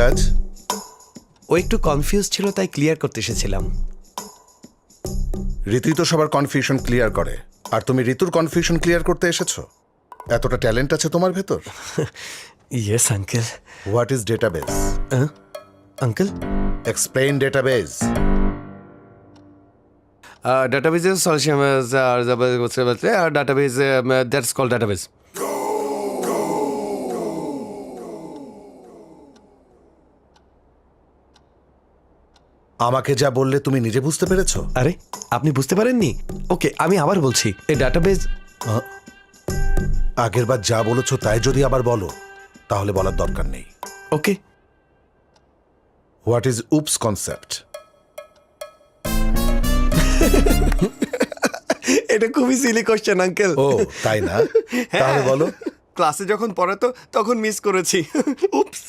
কাজ? ও একটু কনফিউজ ছিল, তাই ক্লিয়ার করতে এসেছিলাম। ঋতুই তো সবার কনফিউশন ক্লিয়ার করে, আর তুমি ঋতুর কনফিউশন ক্লিয়ার করতে এসেছো? এতটা ট্যালেন্ট আছে তোমার ভেতর? Yes uncle. What is database? Uncle, explain database. database is solution is database that's called database. আমাকে যা বললে তুমি নিজে বুঝতে পেরেছো? আরে আপনি বুঝতে পারেননি? ওকে, আমি আবার বলছি, এই ডাটাবেজ। আগেরবার যা বলেছো তাই যদি আবার বলো, তাহলে বলার দরকার নেই। Okay. What is OOPS concept? এটা খুবই সিলি কোশ্চেন আঙ্কেল। ও তাই না? তাহলে বলো। ক্লাসে যখন পড়াতো তখন মিস করেছি। উপস।